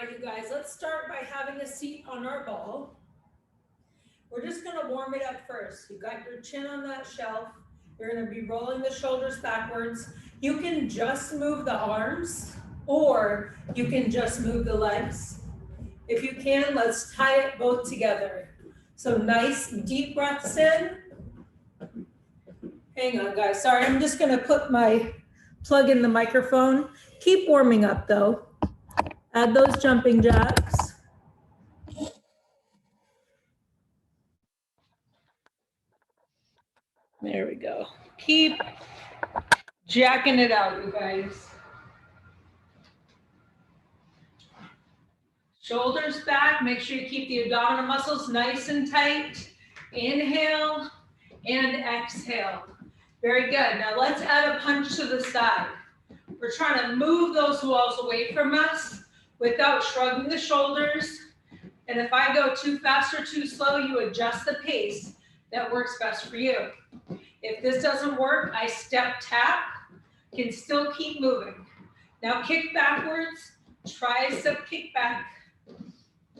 right, you guys, let's start by having a seat on our ball. We're just gonna warm it up first. You got your chin on that shelf. You're gonna be rolling the shoulders backwards. You can just move the arms or you can just move the legs. If you can, let's tie it both together. So nice deep breaths in. Hang on, guys. Sorry, I'm just gonna plug in the microphone. Keep warming up though. Add those jumping jacks. There we go. Keep jacking it out, you guys. Shoulders back. Make sure you keep the abdominal muscles nice and tight. Inhale and exhale. Very good. Now let's add a punch to the side. We're trying to move those walls away from us without shrugging the shoulders. And if I go too fast or too slow, you adjust the pace that works best for you. If this doesn't work, I step tap, can still keep moving. Now kick backwards, tricep kick back.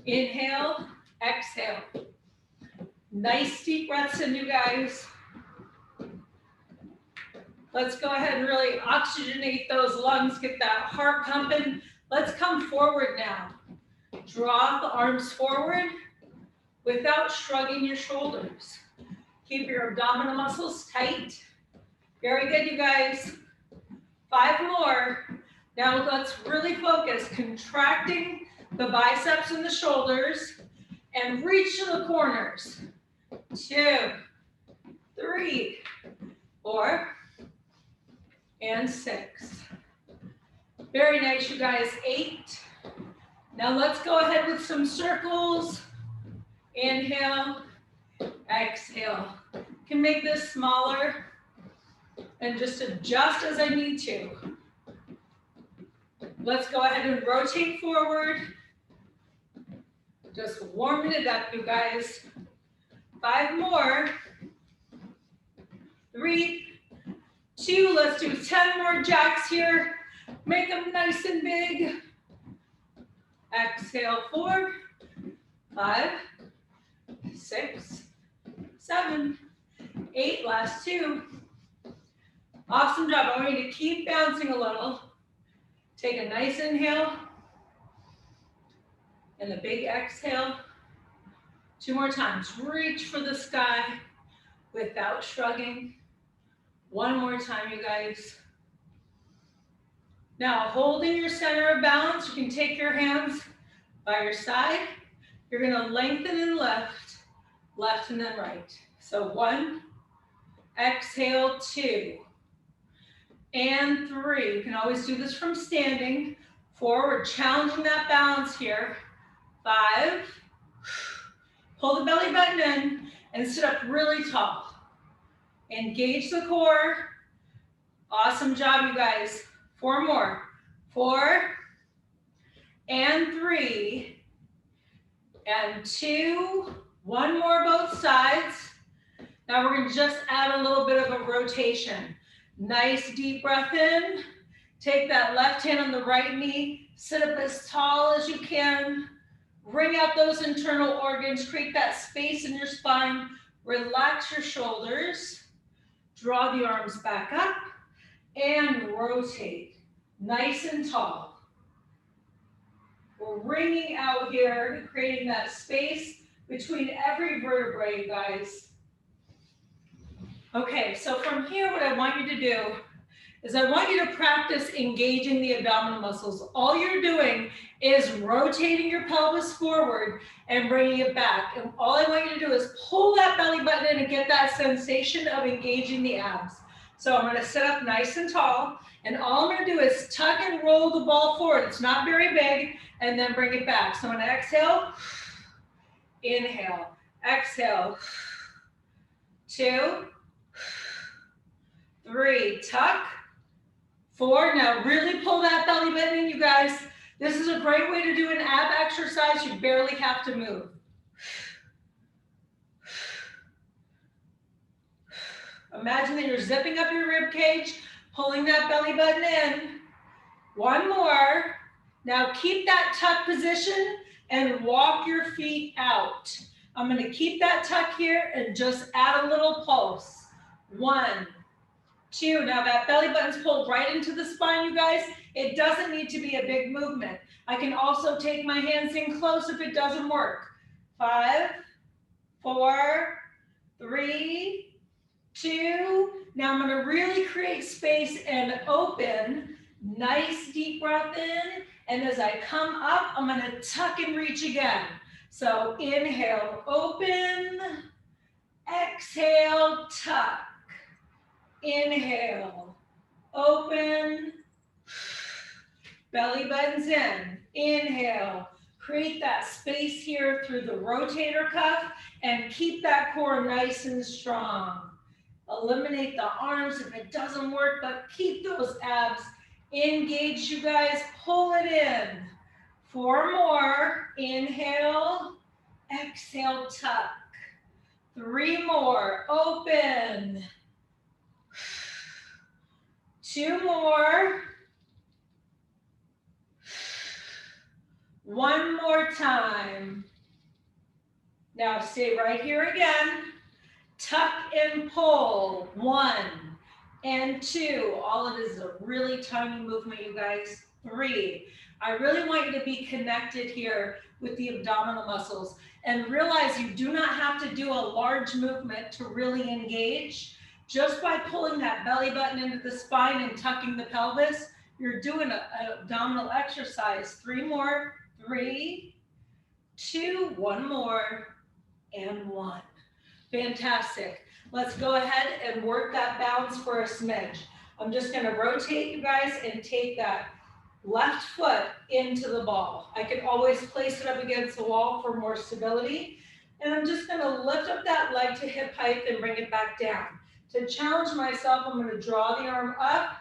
Inhale, exhale. Nice deep breaths in, you guys. Let's go ahead and really oxygenate those lungs, get that heart pumping. Let's come forward now. Draw the arms forward without shrugging your shoulders. Keep your abdominal muscles tight. Very good, you guys. 5 more. Now let's really focus, contracting the biceps and the shoulders and reach to the corners. 2, 3, 4, and 6. Very nice, you guys. 8. Now let's go ahead with some circles. Inhale, exhale. Can make this smaller and just adjust as I need to. Let's go ahead and rotate forward. Just warming it up, you guys. 5 more. 3, 2, let's do 10 more jacks here. Make them nice and big. Exhale, 4, 5, 6, 7, 8, last 2. Awesome job. I want you to keep bouncing a little. Take a nice inhale and a big exhale. 2 more times. Reach for the sky without shrugging. 1 more time, you guys. Now, holding your center of balance, you can take your hands by your side. You're gonna lengthen and left and then right. So 1, exhale, 2, and 3. You can always do this from standing. 4, we're challenging that balance here. 5, pull the belly button in and sit up really tall. Engage the core. Awesome job, you guys. 4 more. 4, and 3, and 2. 1 more both sides. Now we're gonna just add a little bit of a rotation. Nice deep breath in. Take that left hand on the right knee. Sit up as tall as you can. Bring out those internal organs. Create that space in your spine. Relax your shoulders. Draw the arms back up and rotate. Nice and tall. We're ringing out here, creating that space between every vertebrae, you guys. Okay, so from here, what I want you to do is I want you to practice engaging the abdominal muscles. All you're doing is rotating your pelvis forward and bringing it back. And all I want you to do is pull that belly button in and get that sensation of engaging the abs. So I'm gonna sit up nice and tall, and all I'm gonna do is tuck and roll the ball forward. It's not very big, and then bring it back. So I'm gonna exhale, inhale, exhale, 2, 3, tuck, 4. Now really pull that belly button in, you guys. This is a great way to do an ab exercise. You barely have to move. Imagine that you're zipping up your rib cage, pulling that belly button in. 1 more. Now keep that tuck position and walk your feet out. I'm going to keep that tuck here and just add a little pulse. 1, 2. Now that belly button's pulled right into the spine, you guys. It doesn't need to be a big movement. I can also take my hands in close if it doesn't work. 5, 4, 3, 2. Now I'm going to really create space and open. Nice deep breath in. And as I come up, I'm going to tuck and reach again. So inhale, open. Exhale, tuck. Inhale, open. Belly buttons in. Inhale. Create that space here through the rotator cuff and keep that core nice and strong. Eliminate the arms if it doesn't work, but keep those abs engaged, you guys. Pull it in. 4 more. Inhale. Exhale, tuck. 3 more. Open. 2 more. 1 more time. Now stay right here again. Tuck and pull. 1 and 2. All of this is a really tiny movement, you guys. 3. I really want you to be connected here with the abdominal muscles and realize you do not have to do a large movement to really engage. Just by pulling that belly button into the spine and tucking the pelvis, you're doing an abdominal exercise. 3 more. 3, 2, 1 more, and 1. Fantastic. Let's go ahead and work that balance for a smidge. I'm just going to rotate, you guys, and take that left foot into the ball. I can always place it up against the wall for more stability. And I'm just going to lift up that leg to hip height and bring it back down. To challenge myself, I'm going to draw the arm up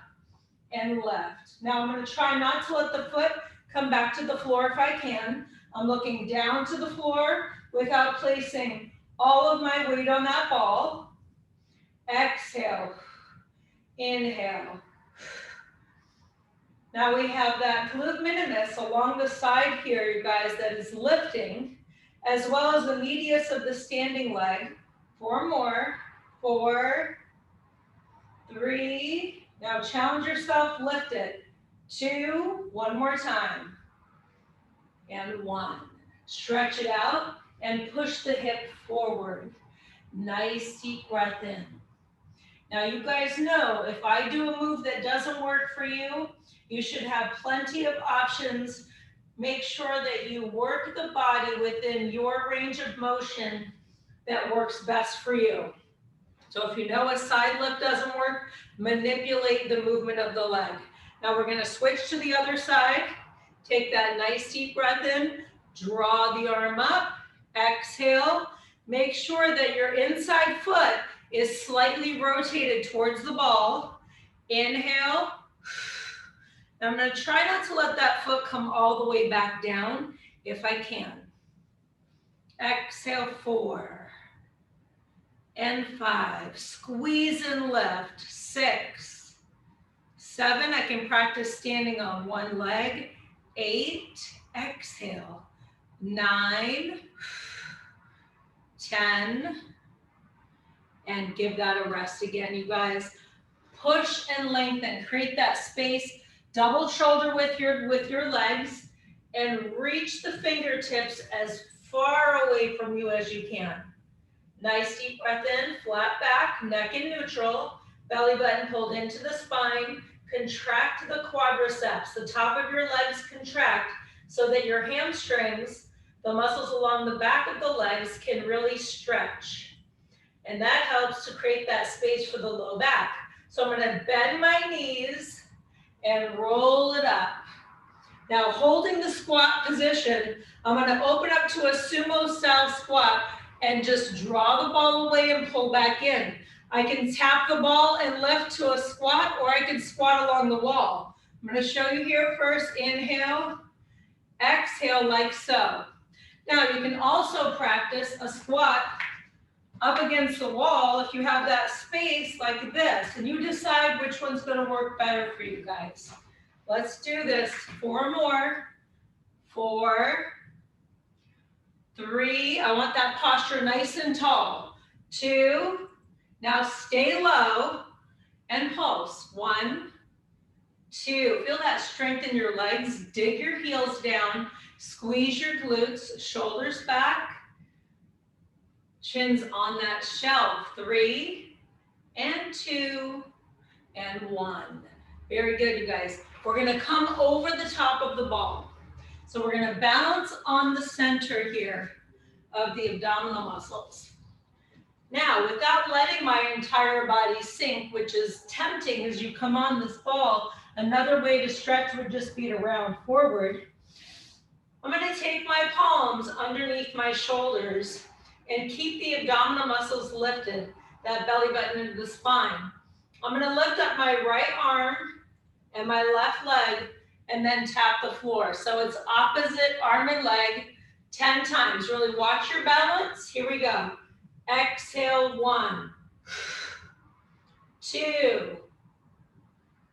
and left. Now I'm going to try not to let the foot come back to the floor if I can. I'm looking down to the floor without placing all of my weight on that ball. Exhale. Inhale. Now we have that glute minimus along the side here, you guys, that is lifting, as well as the medius of the standing leg. 4 more. 4, 3. Now challenge yourself, lift it. 2, 1 more time, and 1. Stretch it out and push the hip forward. Nice deep breath in. Now you guys know if I do a move that doesn't work for you, you should have plenty of options. Make sure that you work the body within your range of motion that works best for you. So if you know a side lift doesn't work, manipulate the movement of the leg. Now we're going to switch to the other side. Take that nice deep breath in. Draw the arm up. Exhale. Make sure that your inside foot is slightly rotated towards the ball. Inhale. Now I'm going to try not to let that foot come all the way back down if I can. Exhale, 4 and 5. Squeeze and lift. 6. 7, I can practice standing on one leg. 8, exhale. 9, 10, and give that a rest again, you guys. Push and lengthen, create that space. Double shoulder with your legs and reach the fingertips as far away from you as you can. Nice deep breath in, flat back, neck in neutral, belly button pulled into the spine. Contract the quadriceps. The top of your legs contract so that your hamstrings, the muscles along the back of the legs, can really stretch. And that helps to create that space for the low back. So I'm going to bend my knees and roll it up. Now holding the squat position, I'm going to open up to a sumo style squat and just draw the ball away and pull back in. I can tap the ball and lift to a squat, or I can squat along the wall. I'm going to show you here first. Inhale, exhale like so. Now you can also practice a squat up against the wall if you have that space like this, and you decide which one's going to work better for you guys. Let's do this. 4 more. 4, 3, I want that posture nice and tall. 2, now stay low and pulse. 1, 2, feel that strength in your legs. Dig your heels down, squeeze your glutes, shoulders back, chins on that shelf. 3, and 2, and 1. Very good, you guys. We're gonna come over the top of the ball. So we're gonna balance on the center here of the abdominal muscles. Now, without letting my entire body sink, which is tempting as you come on this ball, another way to stretch would just be to round forward. I'm gonna take my palms underneath my shoulders and keep the abdominal muscles lifted, that belly button into the spine. I'm gonna lift up my right arm and my left leg and then tap the floor. So it's opposite arm and leg 10 times. Really watch your balance. Here we go. Exhale, 1, 2.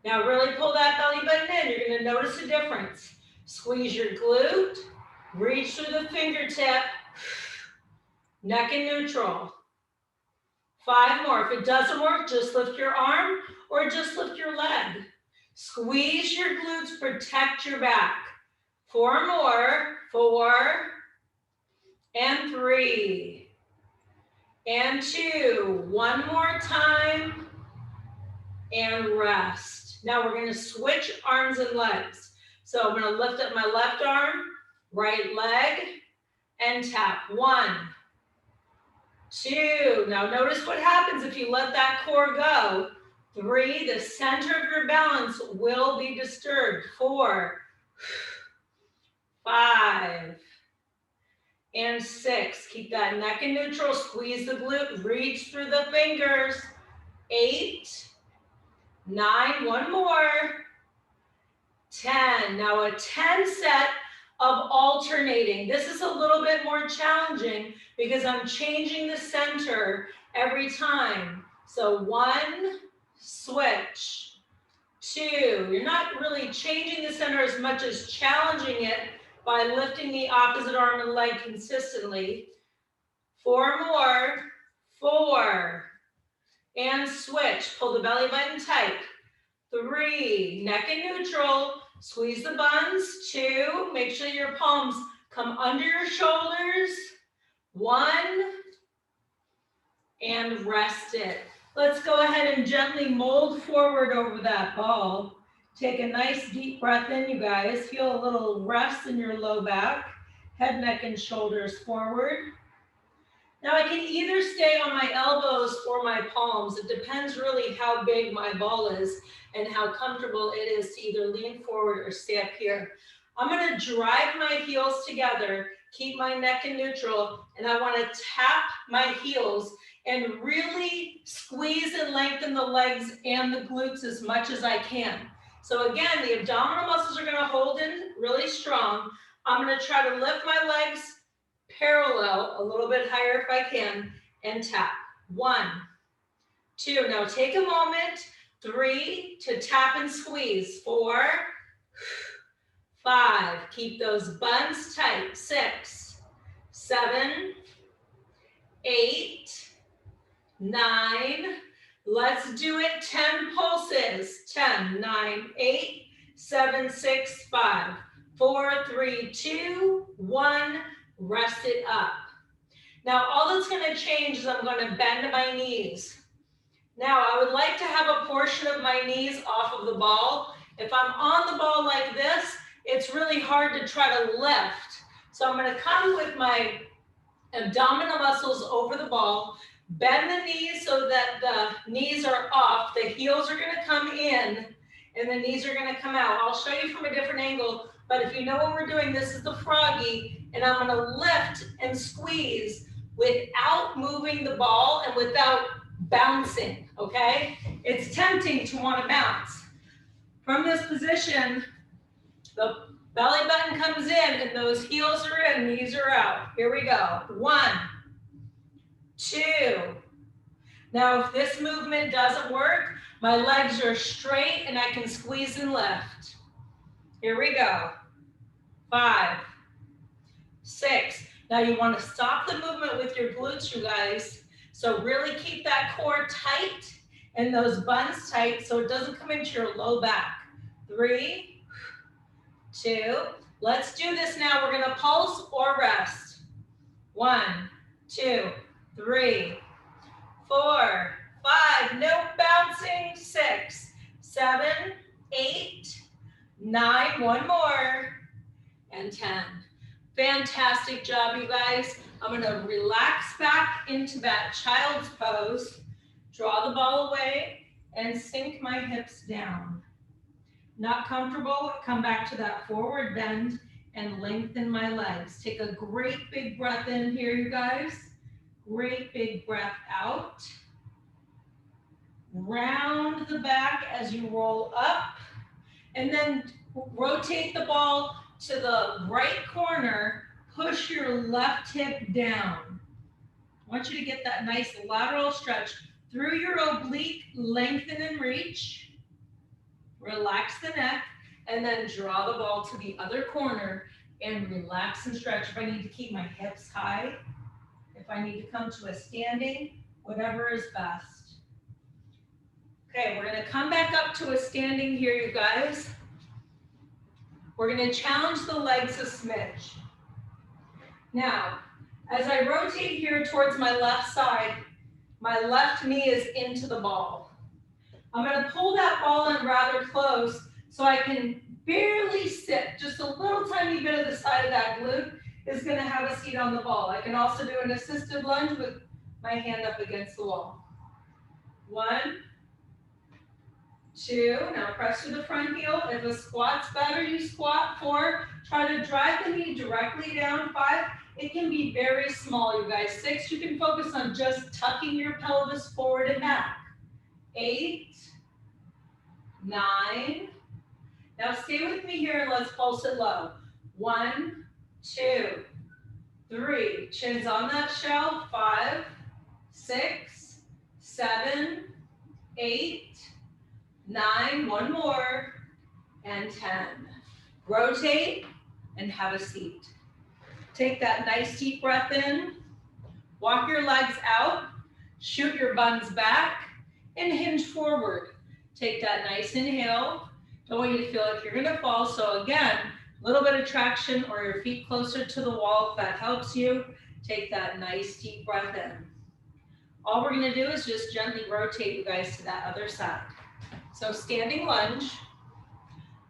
Now really pull that belly button in. You're gonna notice a difference. Squeeze your glute, reach through the fingertip, neck in neutral. 5 more. If it doesn't work, just lift your arm or just lift your leg. Squeeze your glutes, protect your back. 4 more. 4, and 3, and 2. 1 more time, and rest. Now we're gonna switch arms and legs. So I'm gonna lift up my left arm, right leg, and tap. 1, 2. Now notice what happens if you let that core go. 3, the center of your balance will be disturbed. 4, 5, and 6. Keep that neck in neutral, squeeze the glute, reach through the fingers. 8, 9, 1 more, 10. Now a 10 set of alternating. This is a little bit more challenging because I'm changing the center every time. So 1, switch. 2, you're not really changing the center as much as challenging it by lifting the opposite arm and leg consistently. 4 more, 4, and switch. Pull the belly button tight. 3, neck in neutral, squeeze the buns. 2, make sure your palms come under your shoulders. 1, and rest it. Let's go ahead and gently mold forward over that ball. Take a nice deep breath in, you guys. Feel a little rest in your low back, head, neck, and shoulders forward. Now I can either stay on my elbows or my palms. It depends really how big my ball is and how comfortable it is to either lean forward or stay up here. I'm gonna drive my heels together, keep my neck in neutral, and I wanna tap my heels and really squeeze and lengthen the legs and the glutes as much as I can. So again, the abdominal muscles are gonna hold in really strong. I'm gonna try to lift my legs parallel, a little bit higher if I can, and tap. 1, 2, now take a moment. 3, to tap and squeeze. 4, 5, keep those buns tight. 6, 7, 8, 9, let's do it 10 pulses. 10, 9, 8, 7, 6, 5, 4, 3, 2, 1, rest it up. Now all that's gonna change is I'm gonna bend my knees. Now I would like to have a portion of my knees off of the ball. If I'm on the ball like this, it's really hard to try to lift. So I'm gonna come with my abdominal muscles over the ball, bend the knees so that the knees are off, the heels are gonna come in, and the knees are gonna come out. I'll show you from a different angle, but if you know what we're doing, this is the froggy, and I'm gonna lift and squeeze without moving the ball and without bouncing, okay? It's tempting to wanna bounce. From this position, the belly button comes in and those heels are in, knees are out. Here we go. 1, 2. Now, if this movement doesn't work, my legs are straight and I can squeeze and lift. Here we go. 5, Now you want to stop the movement with your glutes, you guys. So really keep that core tight and those buns tight so it doesn't come into your low back. 3, 2, let's do this now. We're gonna pulse or rest. 1, 2, 3, 4, 5, no bouncing. 6, 7, 8, 9, one more, and 10. Fantastic job, you guys. I'm gonna relax back into that child's pose, draw the ball away, and sink my hips down. Not comfortable, come back to that forward bend and lengthen my legs. Take a great big breath in here, you guys. Great big breath out. Round the back as you roll up, and then rotate the ball to the right corner, push your left hip down. I want you to get that nice lateral stretch through your oblique, lengthen and reach. Relax the neck, and then draw the ball to the other corner and relax and stretch. If I need to keep my hips high, if I need to come to a standing, whatever is best. Okay, we're gonna come back up to a standing here, you guys. We're gonna challenge the legs a smidge. Now, as I rotate here towards my left side, my left knee is into the ball. I'm gonna pull that ball in rather close so I can barely sit. Just a little tiny bit of the side of that glute is gonna have a seat on the ball. I can also do an assisted lunge with my hand up against the wall. 1, 2, now press to the front heel. If a squat's better, you squat. 4, try to drive the knee directly down. 5, it can be very small, you guys. 6, you can focus on just tucking your pelvis forward and back. 8, 9, now stay with me here and let's pulse it low. 1, 2, 3, chins on that shelf. 5, 6, 7, 8, 9, one more, and 10. Rotate and have a seat. Take that nice deep breath in, walk your legs out, shoot your buns back, and hinge forward. Take that nice inhale. Don't want you to feel like you're gonna fall, so again, a little bit of traction or your feet closer to the wall if that helps you. Take that nice deep breath in. All we're gonna do is just gently rotate you guys to that other side. So standing lunge,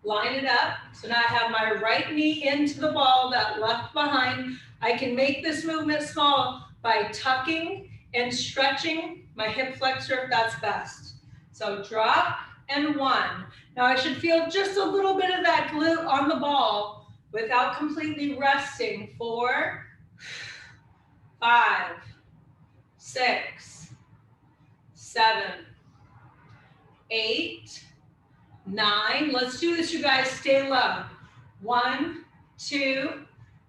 line it up. So now I have my right knee into the ball, that left behind. I can make this movement small by tucking and stretching my hip flexor if that's best. So drop and 1. Now I should feel just a little bit of that glute on the ball without completely resting. 4, 5, 6, 7, 8, 9. Let's do this, you guys. Stay low. 1, 2,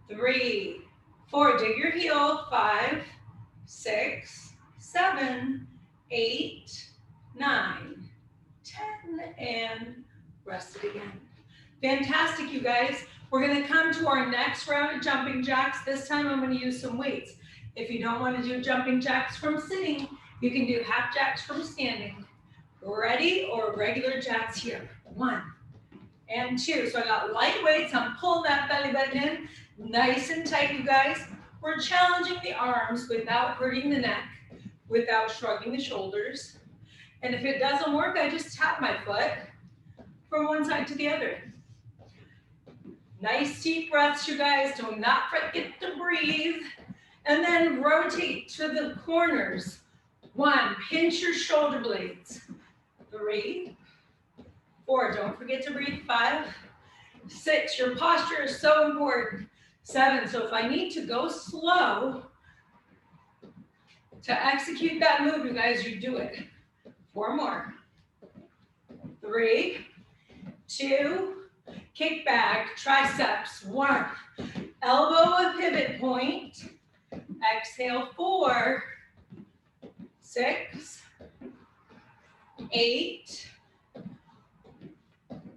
3, 4. Dig your heel. 5, 6, 7, 8, 9, 10, and rest it again. Fantastic, you guys. We're gonna come to our next round of jumping jacks. This time I'm gonna use some weights. If you don't wanna do jumping jacks from sitting, you can do half jacks from standing. Ready, or regular jacks here. 1 and 2. So I got light weights. I'm pulling that belly button in, nice and tight, you guys. We're challenging the arms without hurting the neck, without shrugging the shoulders. And if it doesn't work, I just tap my foot from one side to the other. Nice deep breaths, you guys. Do not forget to breathe. And then rotate to the corners. 1, pinch your shoulder blades. 3, 4, don't forget to breathe. 5, 6, your posture is so important. 7, so if I need to go slow to execute that move, you guys, you do it. 4 more. 3, 2, kick back, triceps. 1, elbow a pivot point. Exhale. 4, 6, 8,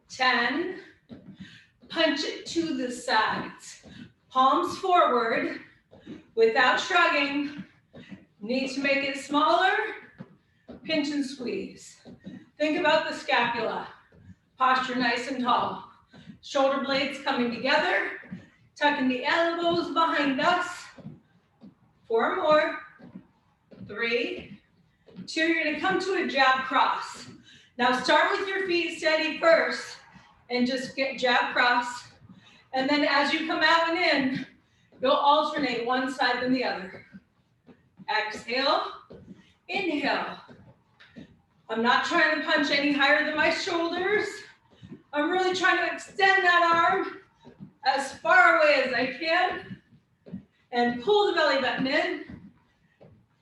10. Punch it to the sides. Palms forward. without shrugging. Need to make it smaller, pinch and squeeze. Think about the scapula. Posture nice and tall. Shoulder blades coming together, tucking the elbows behind us. 4 more. 3, 2, you're gonna come to a jab cross. Now start with your feet steady first and just get jab cross. And then as you come out and in, you'll alternate one side than the other. Exhale, inhale. I'm not trying to punch any higher than my shoulders. I'm really trying to extend that arm as far away as I can and pull the belly button in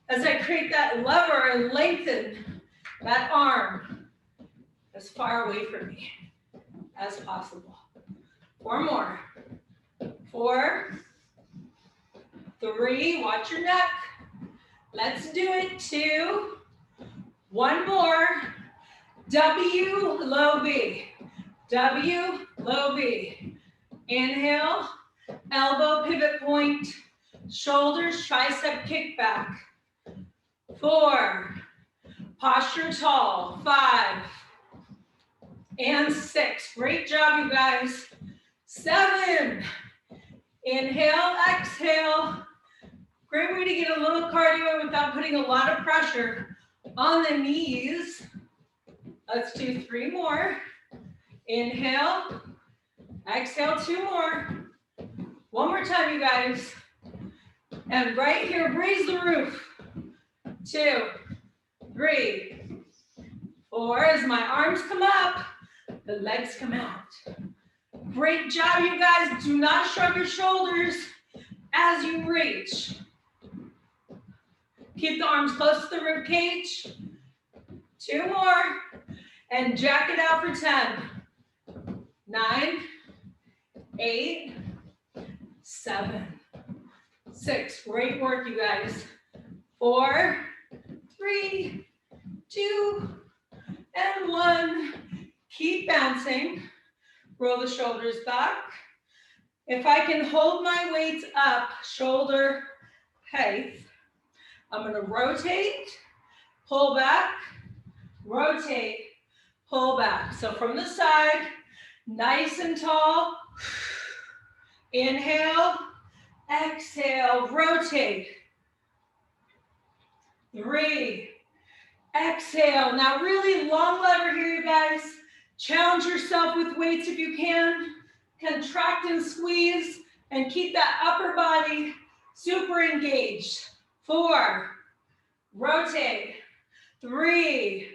as I create that lever and lengthen that arm as far away from me as possible. 4 more. 4, 3, watch your neck. Let's do it. 2, 1 more. W, low B. W, low B. Inhale, elbow pivot point, shoulders, tricep kickback. 4, posture tall. 5 and 6. Great job, you guys. 7, inhale, exhale. Great way to get a little cardio without putting a lot of pressure on the knees. Let's do 3 more. Inhale, exhale, 2 more. 1 more time, you guys. And right here, raise the roof. 2, 3, 4. As my arms come up, the legs come out. Great job, you guys. Do not shrug your shoulders as you reach. Keep the arms close to the rib cage. 2 more. And jack it out for 10. 9, 8, 7, 6. Great work, you guys. 4, 3, 2, and 1. Keep bouncing. Roll the shoulders back. If I can hold my weights up, shoulder height, I'm going to rotate, pull back, rotate, pull back. So from the side, nice and tall. Inhale, exhale, rotate. 3, exhale. Now really long lever here, you guys. Challenge yourself with weights if you can. Contract and squeeze and keep that upper body super engaged. 4, rotate. 3,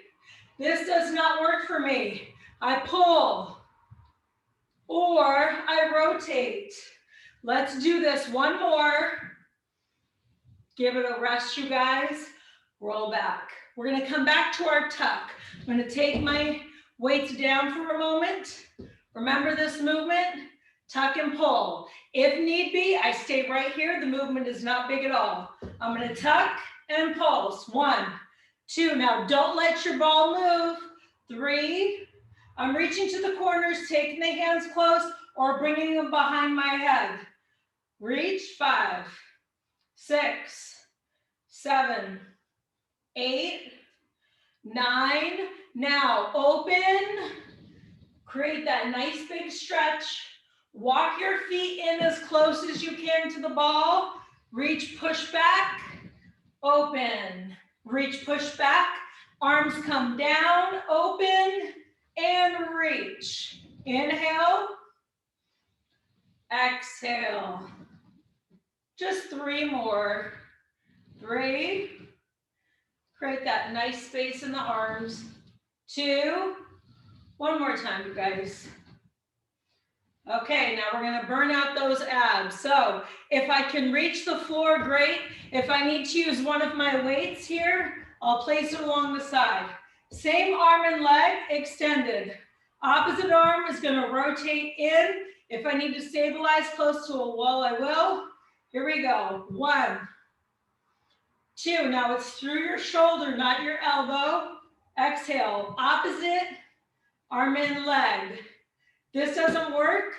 this does not work for me. I pull or I rotate. Let's do this 1 more. Give it a rest, you guys. Roll back. We're gonna come back to our tuck. I'm gonna take my weights down for a moment. Remember this movement, tuck and pull. If need be, I stay right here. The movement is not big at all. I'm gonna tuck and pulse. 1, 2, now don't let your ball move. 3, I'm reaching to the corners, taking the hands close or bringing them behind my head. Reach. 5, 6, 7, 8, 9. Now open, create that nice big stretch. Walk your feet in as close as you can to the ball. Reach, push back, open. Reach, push back. Arms come down, open, and reach. Inhale, exhale. Just 3 more. 3, create that nice space in the arms. 2, 1 more time, you guys. Okay, now we're gonna burn out those abs. So if I can reach the floor, great. If I need to use one of my weights here, I'll place it along the side. Same arm and leg extended. Opposite arm is gonna rotate in. If I need to stabilize close to a wall, I will. Here we go. 1, 2, now it's through your shoulder, not your elbow. Exhale, opposite, arm and leg. This doesn't work.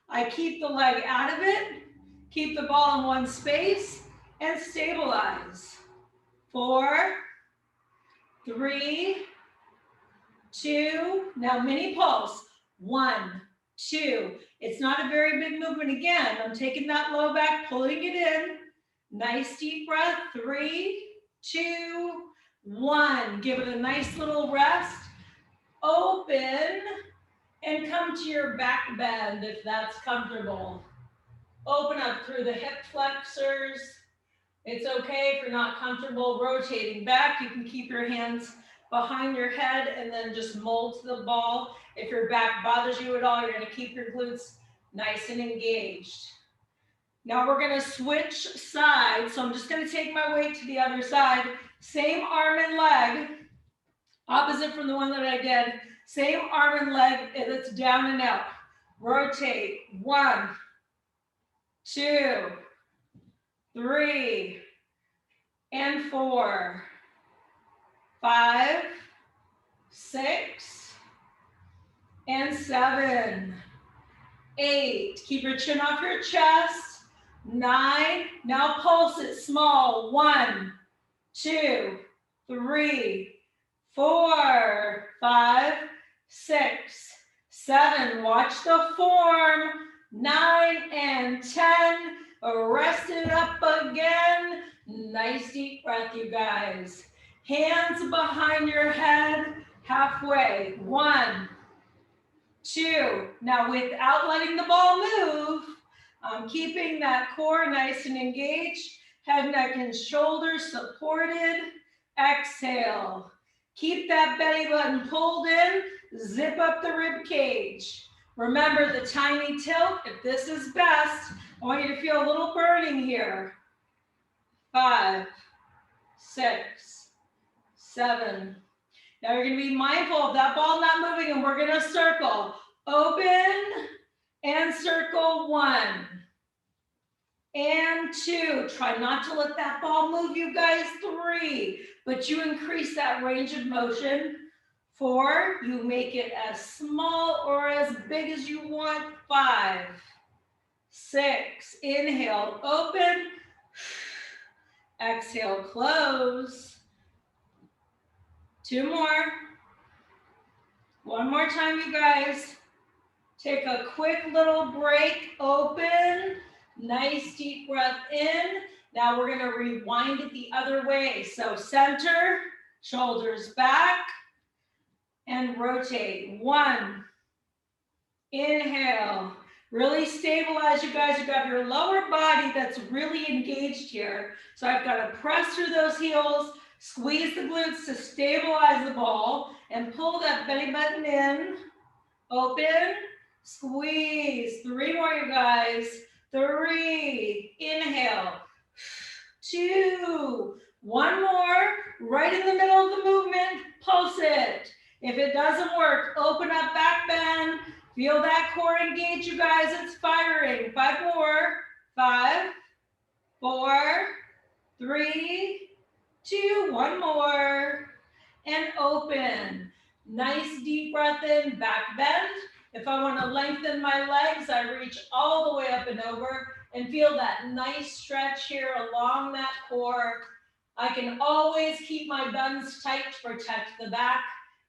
I keep the leg out of it, keep the ball in one space, and stabilize. 4, 3, 2, now mini pulse. 1, 2. It's not a very big movement again. I'm taking that low back, pulling it in. Nice deep breath. 3, 2, 1. Give it a nice little rest. Open and come to your back bend if that's comfortable. Open up through the hip flexors. It's okay if you're not comfortable rotating back. You can keep your hands behind your head and then just mold to the ball. If your back bothers you at all, you're going to keep your glutes nice and engaged. Now we're going to switch sides. So I'm just going to take my weight to the other side. Same arm and leg, opposite from the one that I did. Same arm and leg, it's down and out. Rotate. 1, 2, 3, and 4, 5, 6, and 7, 8. Keep your chin off your chest. 9. Now pulse it small. 1, 2, 3, 4, 5, 6, 7. Watch the form. 9 and 10. Rest it up again. Nice deep breath, you guys. Hands behind your head, halfway. 1, 2. Now without letting the ball move, I'm keeping that core nice and engaged. Head, neck, and shoulders supported. Exhale. Keep that belly button pulled in. Zip up the rib cage. Remember the tiny tilt. If this is best, I want you to feel a little burning here. 5, 6, 7. Now you're going to be mindful of that ball not moving, and we're going to circle. Open and circle. 1 and 2. Try not to let that ball move, you guys. 3, but you increase that range of motion. 4, you make it as small or as big as you want. 5, 6, inhale, open. Exhale, close. 2 more. 1 more time, you guys. Take a quick little break. Open. Nice deep breath in. Now we're going to rewind it the other way. So center, shoulders back, and rotate. 1. Inhale. Really stabilize, you guys. You've got your lower body that's really engaged here. So I've got to press through those heels, squeeze the glutes to stabilize the ball, and pull that belly button in. Open, squeeze. 3 more, you guys. 3, inhale. 2, 1 more. Right in the middle of the movement, pulse it. If it doesn't work, open up back bend. Feel that core engage, you guys. It's firing. 5 more. 5, 4, 3, 2, 1 more. And open. Nice deep breath in, back bend. If I want to lengthen my legs, I reach all the way up and over and feel that nice stretch here along that core. I can always keep my buns tight to protect the back.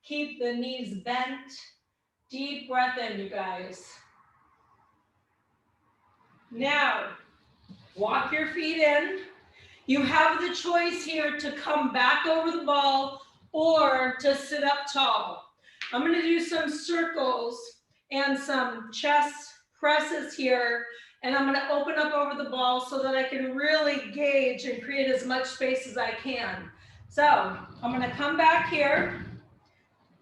Keep the knees bent. Deep breath in, you guys. Now, walk your feet in. You have the choice here to come back over the ball or to sit up tall. I'm going to do some circles and some chest presses here, and I'm going to open up over the ball so that I can really gauge and create as much space as I can. So I'm going to come back here.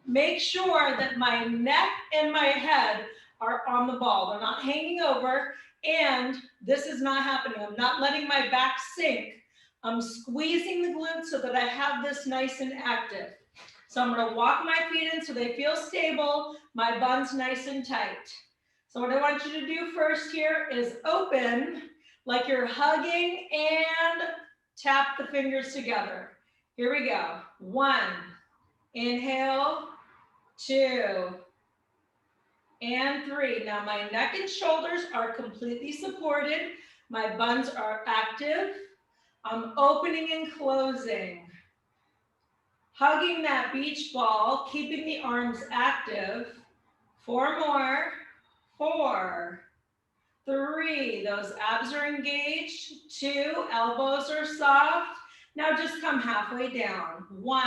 Make sure that my neck and my head are on the ball. They're not hanging over, and this is not happening. I'm not letting my back sink. I'm squeezing the glutes so that I have this nice and active. So I'm going to walk my feet in so they feel stable, my buns nice and tight. So what I want you to do first here is open like you're hugging and tap the fingers together. Here we go. 1, inhale, 2, and 3. Now my neck and shoulders are completely supported. My buns are active. I'm opening and closing. Hugging that beach ball, keeping the arms active. 4 more. 4, 3, those abs are engaged. 2, elbows are soft. Now just come halfway down. 1,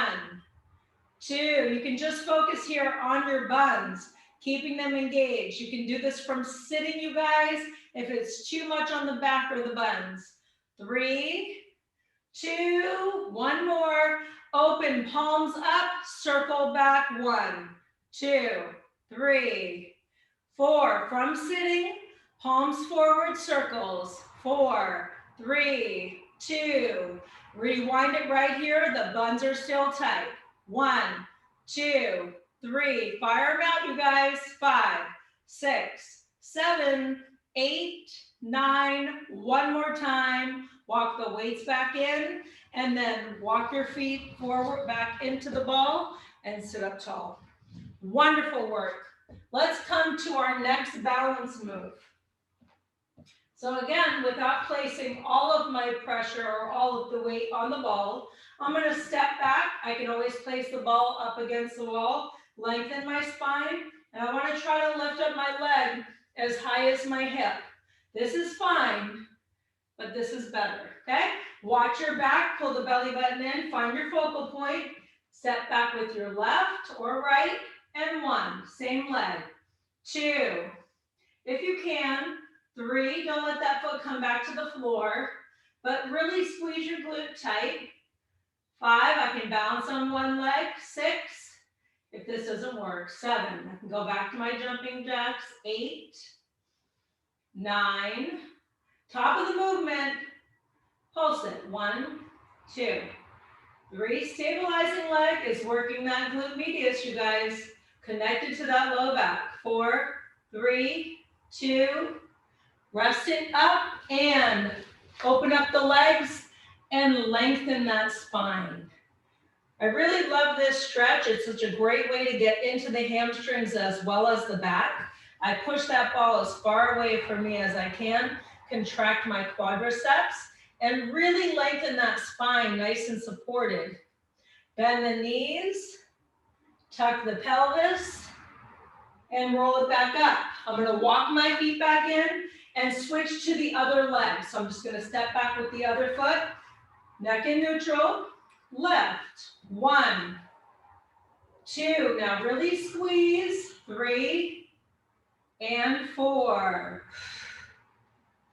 2, you can just focus here on your buns, keeping them engaged. You can do this from sitting, you guys, if it's too much on the back or the buns. 3, 2, 1 more. Open, palms up, circle back. 1, 2, 3, 4. From sitting, palms forward, circles. 4, 3, 2. Rewind it right here. The buns are still tight. 1, 2, 3. Fire them out, you guys. 5, 6, 7, 8, 9. One more time. Walk the weights back in, and then walk your feet forward back into the ball and sit up tall. Wonderful work. Let's come to our next balance move. So again, without placing all of my pressure or all of the weight on the ball, I'm going to step back. I can always place the ball up against the wall, lengthen my spine, and I want to try to lift up my leg as high as my hip. This is fine, but this is better, okay? Watch your back, pull the belly button in, find your focal point, step back with your left or right, and 1, same leg. 2, if you can. 3, don't let that foot come back to the floor, but really squeeze your glute tight. 5, I can balance on one leg. 6, if this doesn't work. 7, I can go back to my jumping jacks. 8, 9, top of the movement, pulse it. 1, 2, 3, stabilizing leg is working that glute medius, you guys, connected to that low back. 4, 3, 2, rest it up and open up the legs and lengthen that spine. I really love this stretch. It's such a great way to get into the hamstrings as well as the back. I push that ball as far away from me as I can, contract my quadriceps, and really lengthen that spine nice and supported. Bend the knees, tuck the pelvis, and roll it back up. I'm going to walk my feet back in and switch to the other leg. So I'm just going to step back with the other foot, neck in neutral, left. 1, 2, now really squeeze. 3 and 4.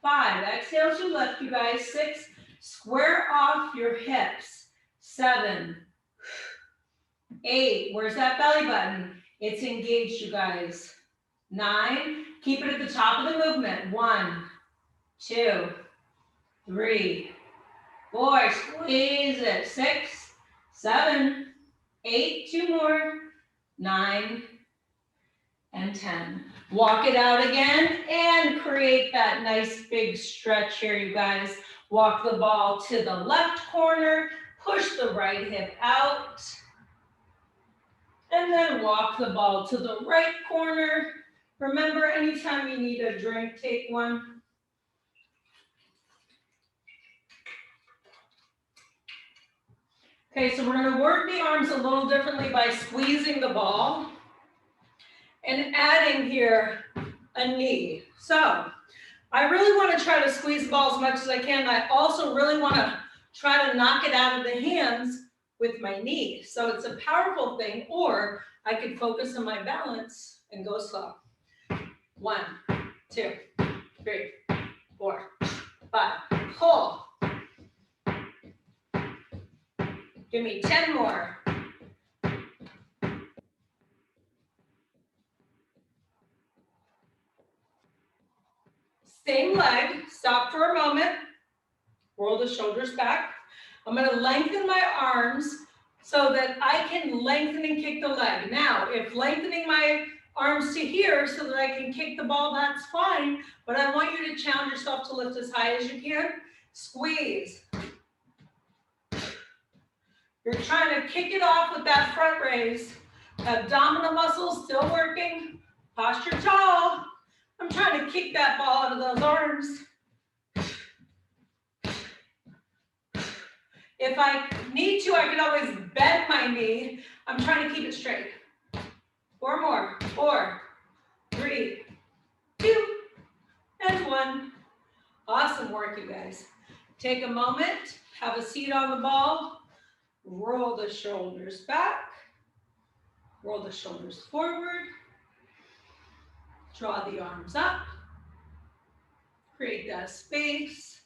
5, exhale to lift, you guys. 6, square off your hips. 7, 8, where's that belly button? It's engaged, you guys. 9, keep it at the top of the movement. 1, 2, 3, 4, squeeze it. 6, 7, 8, 2 more, 9, and 10. Walk it out again and create that nice big stretch here, you guys. Walk the ball to the left corner, push the right hip out, and then walk the ball to the right corner. Remember, anytime you need a drink, take one. Okay, so we're going to work the arms a little differently by squeezing the ball and adding here a knee. So I really want to try to squeeze the ball as much as I can. I also really want to try to knock it out of the hands with my knee. So it's a powerful thing, or I could focus on my balance and go slow. 1, 2, 3, 4, 5, pull. Give me 10 more. Same leg, stop for a moment, roll the shoulders back. I'm going to lengthen my arms so that I can lengthen and kick the leg. Now, if lengthening my arms to here so that I can kick the ball, that's fine, but I want you to challenge yourself to lift as high as you can. Squeeze. You're trying to kick it off with that front raise. Abdominal muscles still working. Posture tall. I'm trying to kick that ball out of those arms. If I need to, I can always bend my knee. I'm trying to keep it straight. 4 more. 4, 3, 2, and 1. Awesome work, you guys. Take a moment, have a seat on the ball, roll the shoulders back, roll the shoulders forward, draw the arms up, create that space,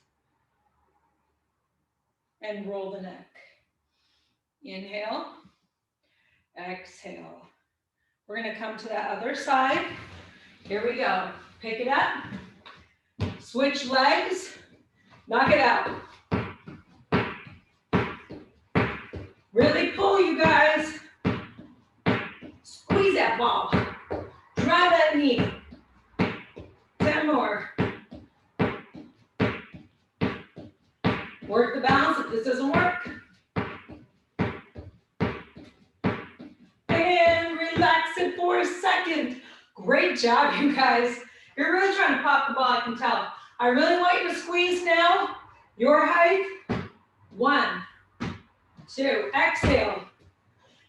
and roll the neck. Inhale, exhale. We're going to come to that other side. Here we go. Pick it up, switch legs, knock it out. Really pull, you guys. Squeeze that ball. Drive that knee. 10 more. Work the balance if this doesn't work. And relax it for a second. Great job, you guys. You're really trying to pop the ball, I can tell. I really want you to squeeze now. Your height. 1, 2. Exhale.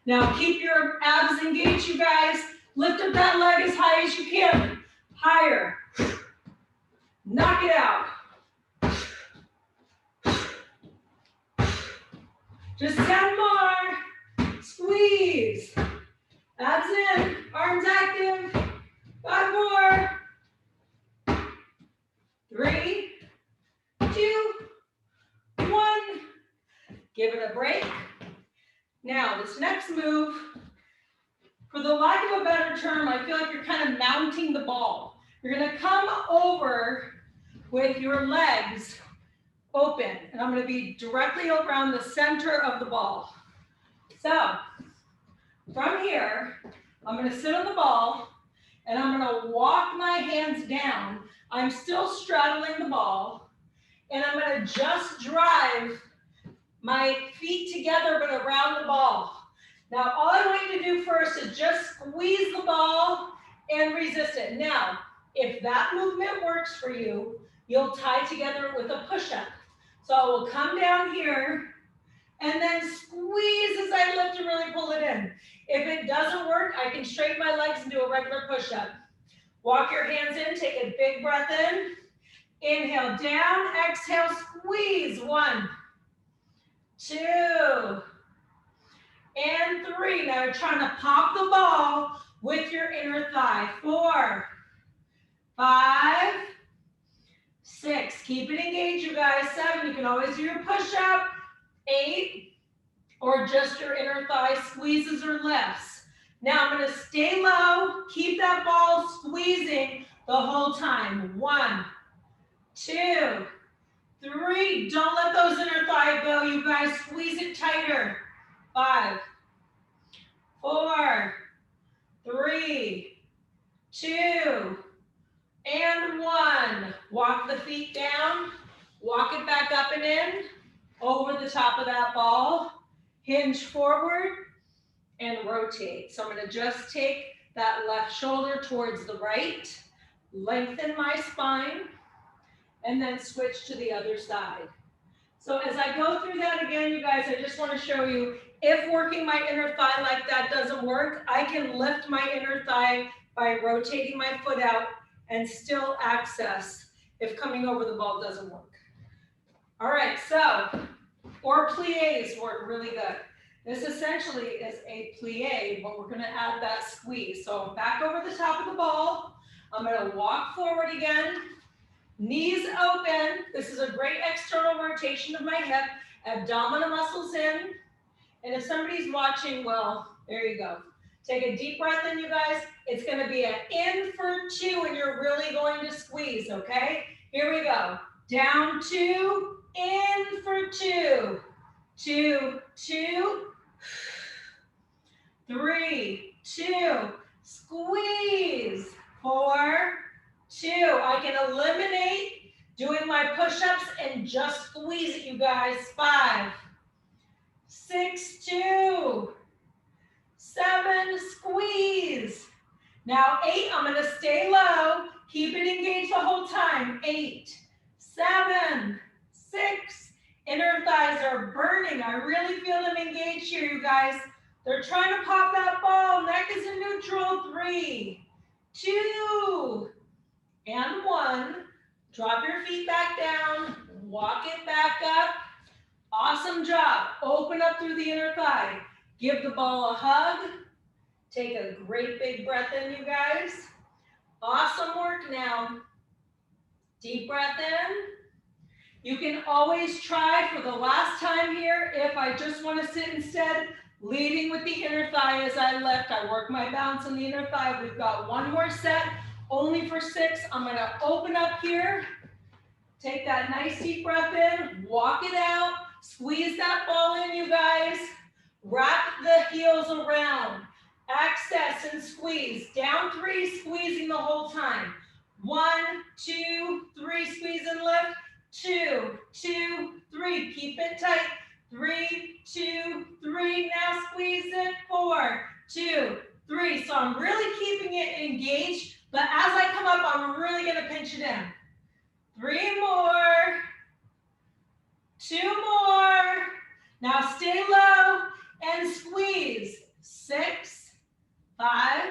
Now keep your abs engaged, you guys. Lift up that leg as high as you can. Higher. Knock it out. Just 10 more. Squeeze. Abs in. Arms active. 5 more. 3, 2, 1. Give it a break. Now, this next move, for the lack of a better term, I feel like you're kind of mounting the ball. You're going to come over with your legs open, and I'm going to be directly around the center of the ball. So, from here, I'm going to sit on the ball, and I'm going to walk my hands down. I'm still straddling the ball, and I'm going to just drive my feet together but around the ball. Now, all I want you to do first is just squeeze the ball and resist it. Now, if that movement works for you, you'll tie together with a push-up. So I will come down here and then squeeze as I lift and really pull it in. If it doesn't work, I can straighten my legs and do a regular push-up. Walk your hands in, take a big breath in. Inhale down, exhale, squeeze. 1, 2, and 3. Now you're trying to pop the ball with your inner thigh. 4, 5, 6. Keep it engaged, you guys. 7. You can always do your push-up. 8, or just your inner thigh squeezes or lifts. Now I'm going to stay low. Keep that ball squeezing the whole time. 1, 2, 3. Don't let those inner thighs go, you guys. Squeeze it tighter. 5, 4, 3, 2, and 1. Walk the feet down. Walk it back up and in. Over the top of that ball. Hinge forward and rotate. So I'm going to just take that left shoulder towards the right. Lengthen my spine. And then switch to the other side. So as I go through that again, you guys, I just want to show you, if working my inner thigh like that doesn't work, I can lift my inner thigh by rotating my foot out and still access if coming over the ball doesn't work. All right, so, or plies work really good. This essentially is a plie, but we're going to add that squeeze. So back over the top of the ball. I'm going to walk forward again. Knees open. This is a great external rotation of my hip. Abdominal muscles in. And if somebody's watching, well, there you go. Take a deep breath in, you guys. It's going to be an in for 2, and you're really going to squeeze, okay? Here we go. Down 2, in for 2. 2, 2. 3, 2. Squeeze. 4, 2. I can eliminate doing my push-ups and just squeeze it, you guys. 5, 6, 2, 7, squeeze. Now 8, I'm going to stay low. Keep it engaged the whole time. 8, 7, 6. Inner thighs are burning. contracting. I really feel them engaged here, you guys. They're trying to pop that ball. Neck is in neutral. 3, 2, and 1. Drop your feet back down. Walk it back up. Awesome job. Open up through the inner thigh. Give the ball a hug. Take a great big breath in, you guys. Awesome work now. Deep breath in. You can always try for the last time here, if I just want to sit instead, leading with the inner thigh as I lift. I work my balance in the inner thigh. We've got one more set, only for 6. I'm going to open up here. Take that nice deep breath in. Walk it out. Squeeze that ball in, you guys. Wrap the heels around. Access and squeeze. Down 3, squeezing the whole time. 1, 2, 3, squeeze and lift. 2, 2, 3, keep it tight. 3, 2, 3, now squeeze it. 4, 2, 3. So I'm really keeping it engaged, but as I come up, I'm really gonna pinch it in. 3 more, 2 more. Now stay low and squeeze. 6, 5,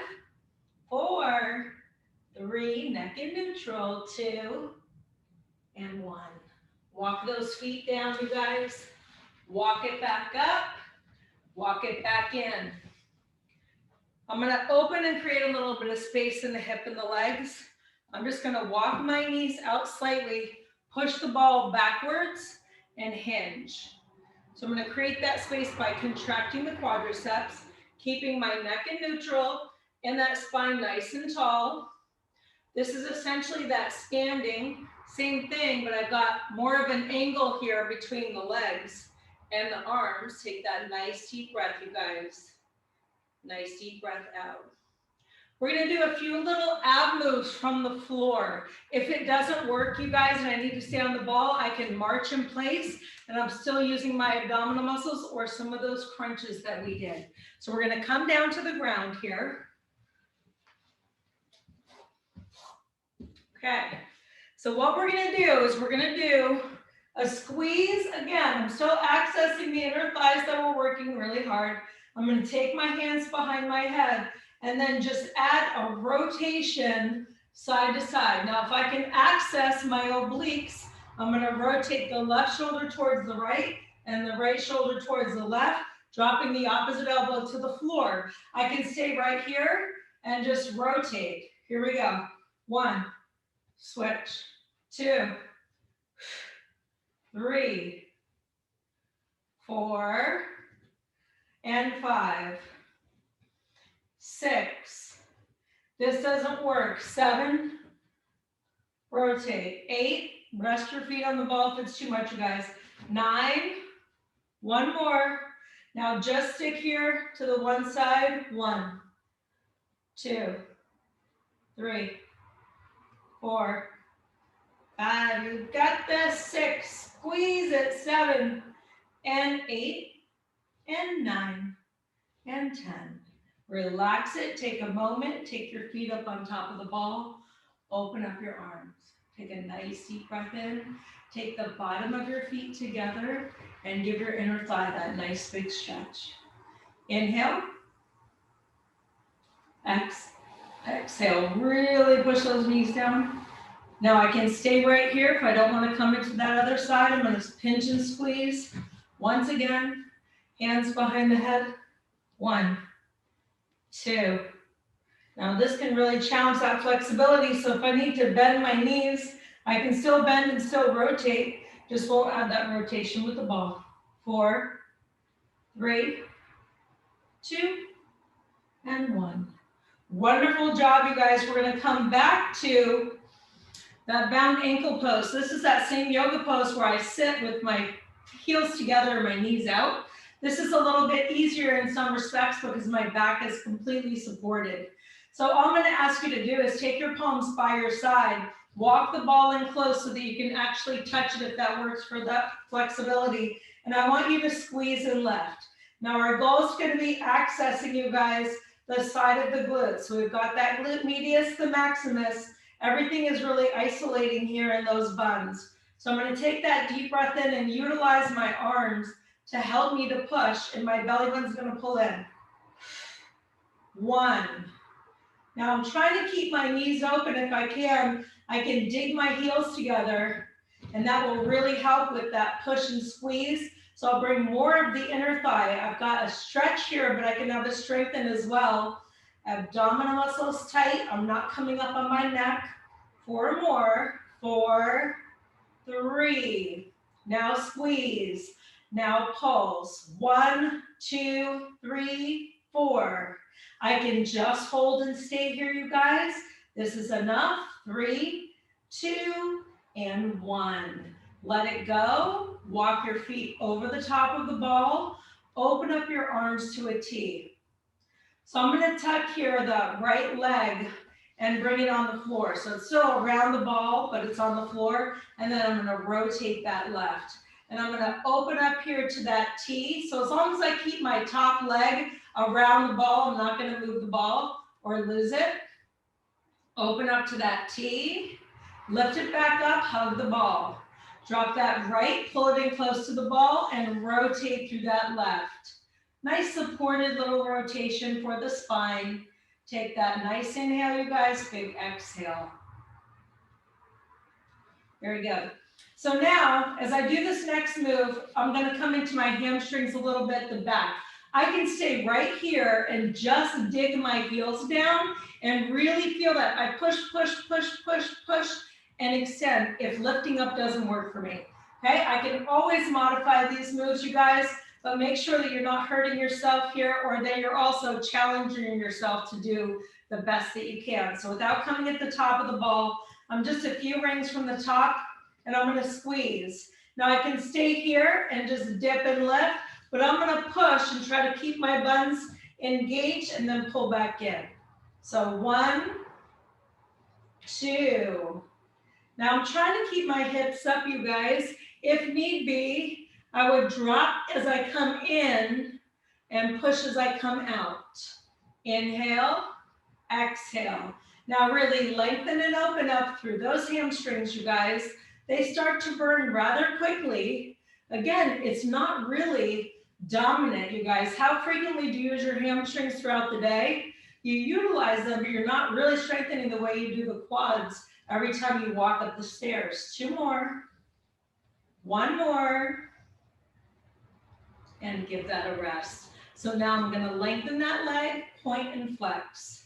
4, 3, neck in neutral, 2, and 1. Walk those feet down, you guys. Walk it back up. Walk it back in. I'm going to open and create a little bit of space in the hip and the legs. I'm just going to walk my knees out slightly, push the ball backwards, and hinge. So I'm going to create that space by contracting the quadriceps, keeping my neck in neutral and that spine nice and tall. This is essentially that standing, same thing, but I've got more of an angle here between the legs and the arms. Take that nice deep breath, you guys. Nice deep breath out. We're going to do a few little ab moves from the floor. If it doesn't work, you guys, and I need to stay on the ball, I can march in place, and I'm still using my abdominal muscles or some of those crunches that we did. So we're going to come down to the ground here. Okay, so what we're going to do is we're going to do a squeeze. Again, I'm still accessing the inner thighs that we're working really hard. I'm going to take my hands behind my head and then just add a rotation side to side. Now, if I can access my obliques, I'm going to rotate the left shoulder towards the right and the right shoulder towards the left, dropping the opposite elbow to the floor. I can stay right here and just rotate. Here we go. 1, switch, 2, 3, 4, and 5, 6. This doesn't work. 7, rotate. 8, rest your feet on the ball if it's too much, you guys. 9, 1 more. Now just stick here to the one side. 1, 2, 3, 4, 5. You've got this. 6, squeeze it. 7, and 8, and 9, and 10. Relax it. Take a moment. Take your feet up on top of the ball. Open up your arms. Take a nice deep breath in. Take the bottom of your feet together and give your inner thigh that nice big stretch. Inhale. Exhale. Really push those knees down. Now I can stay right here. If I don't want to come into that other side, I'm going to pinch and squeeze. Once again, hands behind the head. 1, 2. Now this can really challenge that flexibility. So if I need to bend my knees, I can still bend and still rotate. Just won't add that rotation with the ball. 4, 3, 2, and 1. Wonderful job, you guys. We're going to come back to that bound ankle pose. This is that same yoga pose where I sit with my heels together and my knees out. This is a little bit easier in some respects because my back is completely supported. So all I'm going to ask you to do is take your palms by your side, walk the ball in close so that you can actually touch it if that works for that flexibility. And I want you to squeeze and lift. Now our goal is going to be accessing, you guys, the side of the glute. So we've got that glute medius, the maximus. Everything is really isolating here in those buns. So I'm going to take that deep breath in and utilize my arms to help me to push, and my belly button's gonna pull in. 1. Now I'm trying to keep my knees open if I can. I can dig my heels together, and that will really help with that push and squeeze. So I'll bring more of the inner thigh. I've got a stretch here, but I can have it strengthen as well. Abdominal muscles tight. I'm not coming up on my neck. 4 more. 4, 3. Now squeeze. Now pulse. 1, 2, 3, 4. I can just hold and stay here, you guys. This is enough. 3, 2, and 1. Let it go. Walk your feet over the top of the ball. Open up your arms to a T. So I'm going to tuck here the right leg and bring it on the floor. So it's still around the ball, but it's on the floor. And then I'm going to rotate that left. And I'm going to open up here to that T. So as long as I keep my top leg around the ball, I'm not going to move the ball or lose it. Open up to that T. Lift it back up, hug the ball. Drop that right, pull it in close to the ball, and rotate through that left. Nice supported little rotation for the spine. Take that nice inhale, you guys, big exhale. Very good. So now, as I do this next move, I'm going to come into my hamstrings a little bit, the back. I can stay right here and just dig my heels down and really feel that. I push, push, push, push, push, and extend if lifting up doesn't work for me. Okay, I can always modify these moves, you guys, but make sure that you're not hurting yourself here or that you're also challenging yourself to do the best that you can. So without coming at the top of the ball, I'm just a few rings from the top and I'm gonna squeeze. Now I can stay here and just dip and lift, but I'm gonna push and try to keep my buns engaged and then pull back in. So 1, 2. Now I'm trying to keep my hips up, you guys. If need be, I would drop as I come in and push as I come out. Inhale, exhale. Now really lengthen and open up through those hamstrings, you guys. They start to burn rather quickly. Again, it's not really dominant, you guys. How frequently do you use your hamstrings throughout the day? You utilize them, but you're not really strengthening the way you do the quads every time you walk up the stairs. 2 more. 1 more. And give that a rest. So now I'm going to lengthen that leg, point and flex.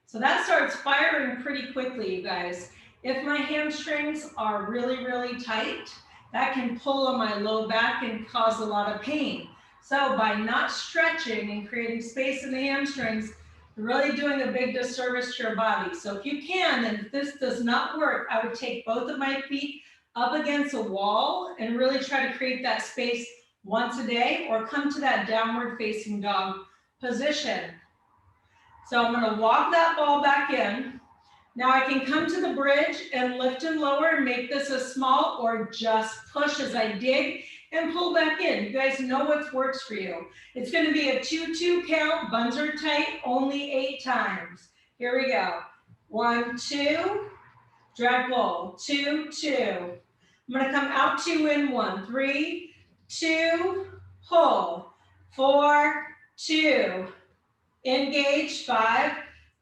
So that starts firing pretty quickly, you guys. If my hamstrings are really, really tight, that can pull on my low back and cause a lot of pain. So by not stretching and creating space in the hamstrings, you're really doing a big disservice to your body. So if you can, and if this does not work, I would take both of my feet up against a wall and really try to create that space once a day, or come to that downward facing dog position. So I'm going to walk that ball back in. Now I can come to the bridge and lift and lower and make this a small, or just push as I dig and pull back in. You guys know what works for you. It's going to be a 2-2 count. Buns are tight, only 8 times. Here we go. 1, 2, drag pull, 2, 2. I'm going to come out 2 in 1, 3, 2, pull, 4, 2, engage, 5,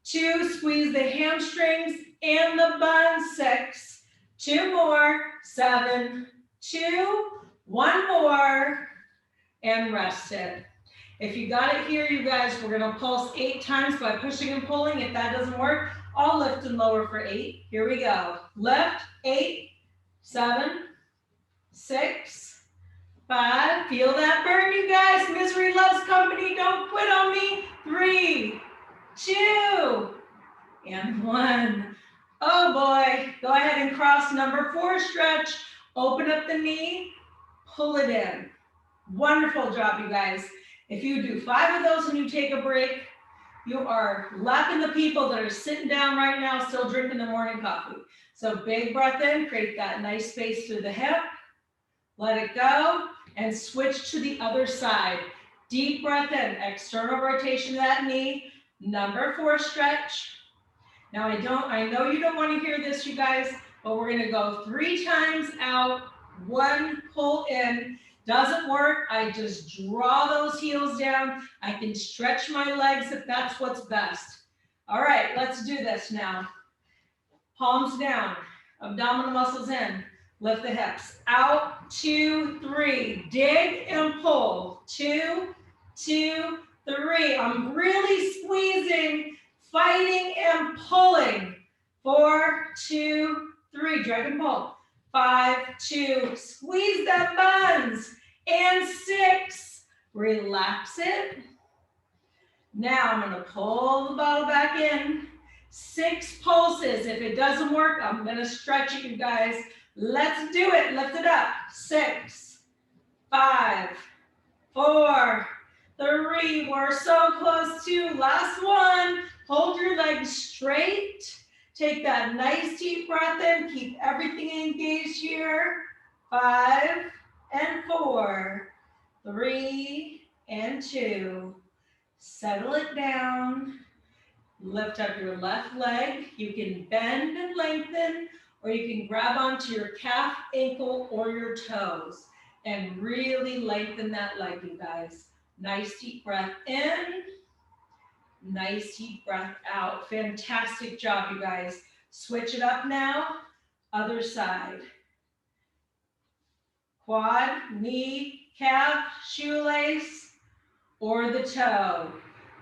2, squeeze the hamstrings and the buns, 6, 2 more, 7, 2, 1 more, and rest it. If you got it here, you guys, we're gonna pulse 8 times by pushing and pulling. If that doesn't work, I'll lift and lower for 8. Here we go. Lift, 8, 7, 6, 5. Feel that burn, you guys. Misery loves company. Don't quit on me. 3, 2, and 1. Oh boy. Go ahead and cross number 4, stretch. Open up the knee, pull it in. Wonderful job, you guys. If you do 5 of those and you take a break, you are lapping the people that are sitting down right now, still drinking their morning coffee. So big breath in, create that nice space through the hip. Let it go and switch to the other side. Deep breath in, external rotation of that knee. Number 4 stretch. Now I know you don't want to hear this, you guys, but we're going to go 3 times out, 1 pull in. Doesn't work, I just draw those heels down. I can stretch my legs if that's what's best. All right, let's do this now. Palms down, abdominal muscles in. Lift the hips. Out, 2, 3. Dig and pull. 2, 2, 3. I'm really squeezing, fighting and pulling. 4, 2, 3. Drag and pull. 5, 2. Squeeze that buns. And 6. Relax it. Now I'm going to pull the bottle back in. 6 pulses. If it doesn't work, I'm going to stretch it, you guys. Let's do it. Lift it up. 6, 5, 4, 3. We're so close to last one. Hold your legs straight. Take that nice deep breath in. Keep everything engaged here. 5 and 4, 3 and 2. Settle it down. Lift up your left leg. You can bend and lengthen, or you can grab onto your calf, ankle, or your toes and really lengthen that leg, you guys. Nice deep breath in. Nice deep breath out. Fantastic job, you guys. Switch it up now. Other side. Quad, knee, calf, shoelace, or the toe.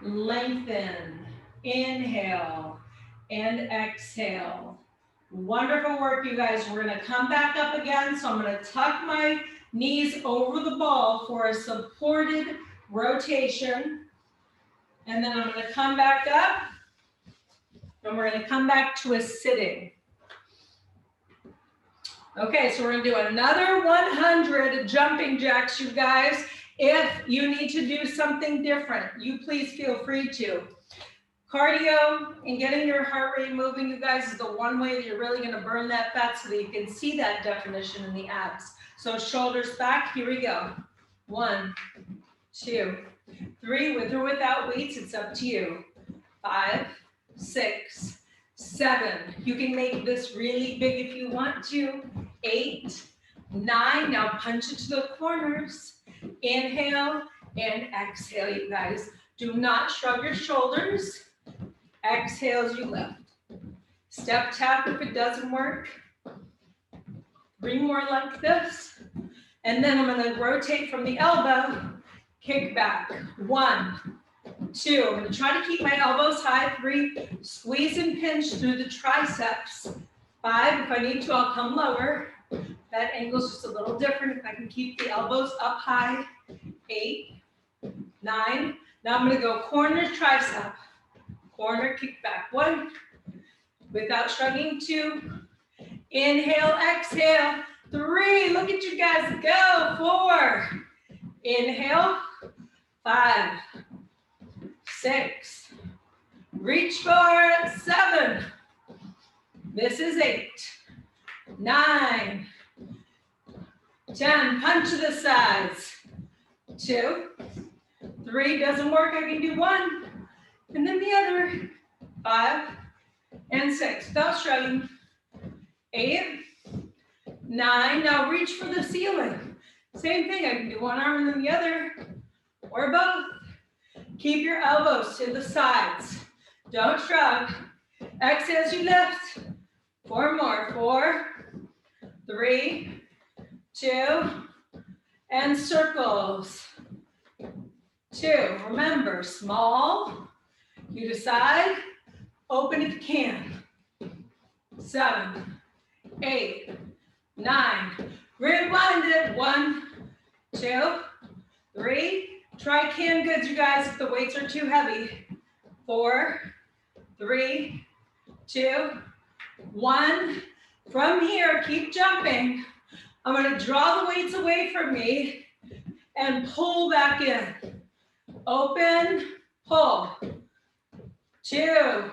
Lengthen. Inhale and exhale. Wonderful work, you guys. We're going to come back up again. So I'm going to tuck my knees over the ball for a supported rotation. And then I'm going to come back up. And we're going to come back to a sitting. Okay, so we're going to do another 100 jumping jacks, you guys. If you need to do something different, you please feel free to. Cardio and getting your heart rate moving, you guys, is the one way that you're really going to burn that fat so that you can see that definition in the abs. So shoulders back, here we go. 1, 2, 3, with or without weights, it's up to you. 5, 6, 7. You can make this really big if you want to. 8, 9, now punch it to the corners. Inhale and exhale, you guys. Do not shrug your shoulders. Exhale as you lift. Step tap if it doesn't work. 3 more like this. And then I'm going to rotate from the elbow, kick back. 1, 2. I'm going to try to keep my elbows high. 3, squeeze and pinch through the triceps. 5, if I need to, I'll come lower. That angle's just a little different if I can keep the elbows up high. 8, 9. Now I'm going to go corner tricep. Corner, kick back. 1, without shrugging. 2, inhale, exhale. 3, look at you guys go. 4, inhale. 5, 6, reach for 7. This is 8, 9, 10. Punch to the sides. 2, 3, doesn't work, I can do 1. And then the other. 5 and 6. Without shrugging. 8, 9. Now reach for the ceiling. Same thing. I can do one arm and then the other. Or both. Keep your elbows to the sides. Don't shrug. Exhale as you lift. 4 more. 4, 3, 2, and circles. 2. Remember, small. You decide, open if you can. 7, 8, 9. Rewind it. 1, 2, 3. Try canned goods, you guys, if the weights are too heavy. 4, 3, 2, 1. From here, keep jumping. I'm going to draw the weights away from me and pull back in. Open, pull. 2.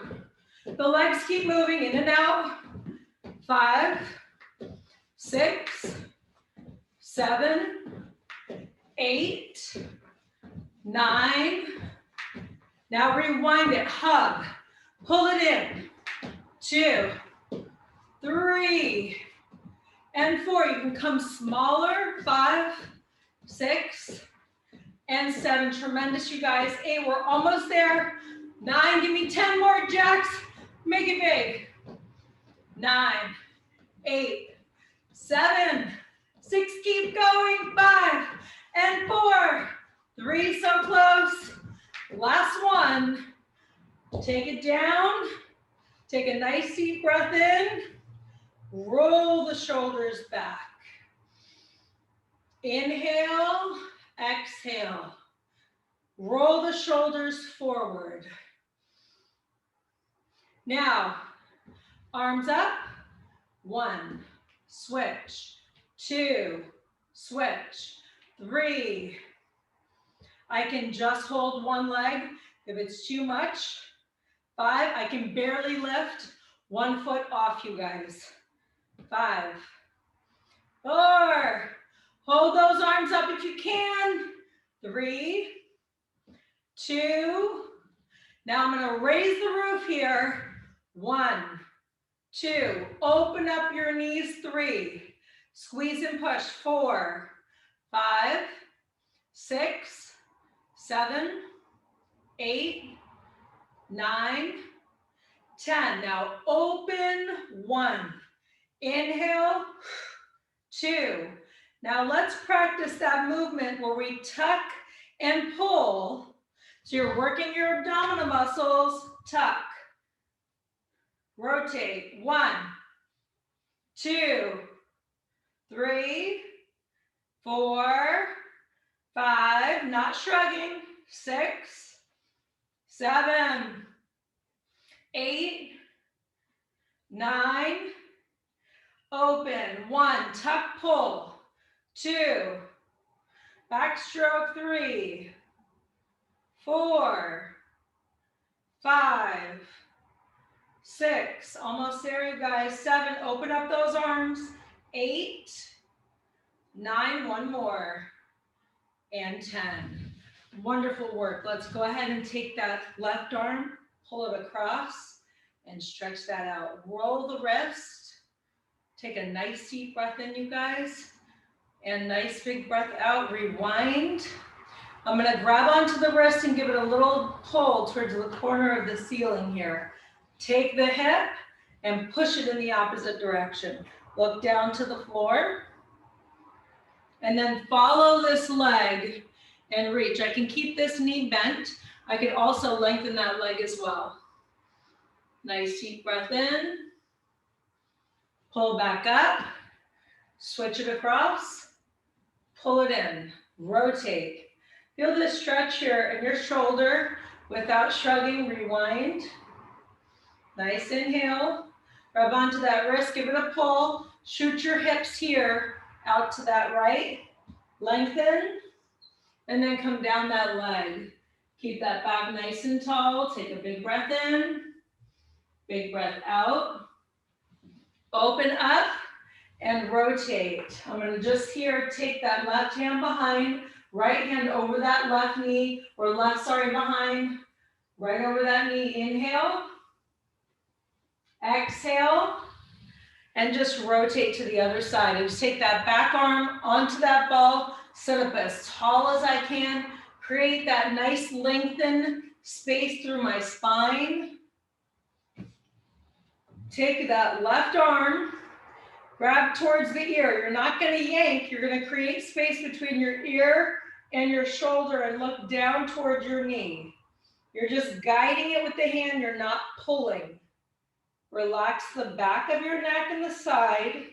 The legs keep moving in and out. 5, 6, 7, 8, 9. Now rewind it, hug, pull it in. 2, 3, and 4. You can come smaller. 5, 6, and 7. Tremendous, you guys. 8, we're almost there. 9, give me 10 more, jacks. Make it big. 9, 8, 7, 6, keep going. 5 and 4, 3, so close. Last one. Take it down. Take a nice deep breath in. Roll the shoulders back. Inhale, exhale. Roll the shoulders forward. Now, arms up. 1, switch. 2, switch. 3. I can just hold one leg if it's too much. 5, I can barely lift 1 foot off, you guys. 5, 4, hold those arms up if you can. 3, 2, now I'm gonna raise the roof here. 1, 2, open up your knees. 3, squeeze and push. 4, 5, 6, 7, 8, 9, 10. Now open. 1, inhale. 2. Now let's practice that movement where we tuck and pull. So you're working your abdominal muscles. Tuck. Rotate. 1, 2, 3, 4, 5. Not shrugging. 6, 7, 8, 9. Open. 1, tuck, pull. 2, backstroke. 3, 4, 5, 6. Almost there, you guys. 7, open up those arms. 8, 9, 1 more, and 10. Wonderful work. Let's go ahead and take that left arm, pull it across, and stretch that out. Roll the wrist. Take a nice deep breath in, you guys, and nice big breath out. Rewind. I'm gonna grab onto the wrist and give it a little pull towards the corner of the ceiling here. Take the hip and push it in the opposite direction. Look down to the floor. And then follow this leg and reach. I can keep this knee bent. I can also lengthen that leg as well. Nice deep breath in. Pull back up. Switch it across. Pull it in. Rotate. Feel this stretch here in your shoulder without shrugging. Rewind. Nice inhale. Grab onto that wrist. Give it a pull. Shoot your hips here out to that right. Lengthen. And then come down that leg. Keep that back nice and tall. Take a big breath in. Big breath out. Open up and rotate. I'm going to just here take that left hand behind, right hand over that left knee, or behind, right over that knee. Inhale. Exhale. And just rotate to the other side. And just take that back arm onto that ball. Sit up as tall as I can. Create that nice lengthened space through my spine. Take that left arm, grab towards the ear. You're not going to yank. You're going to create space between your ear and your shoulder and look down towards your knee. You're just guiding it with the hand. You're not pulling. Relax the back of your neck and the side.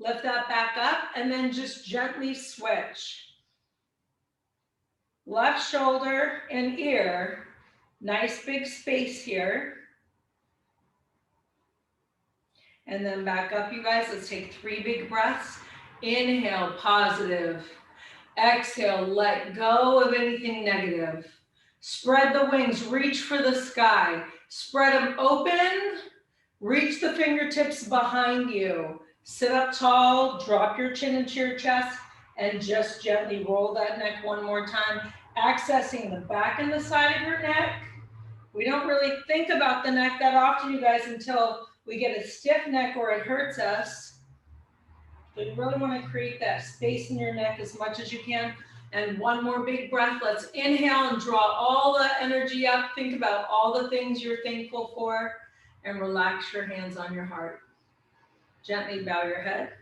Lift that back up and then just gently switch. Left shoulder and ear. Nice big space here. And then back up, you guys. Let's take 3 big breaths. Inhale, positive. Exhale, let go of anything negative. Spread the wings, reach for the sky. Spread them open. Reach the fingertips behind you. Sit up tall, drop your chin into your chest, and just gently roll that neck one more time. Accessing the back and the side of your neck. We don't really think about the neck that often, you guys, until we get a stiff neck or it hurts us. So you really want to create that space in your neck as much as you can. And one more big breath. Let's inhale and draw all the energy up. Think about all the things you're thankful for and relax your hands on your heart. Gently bow your head.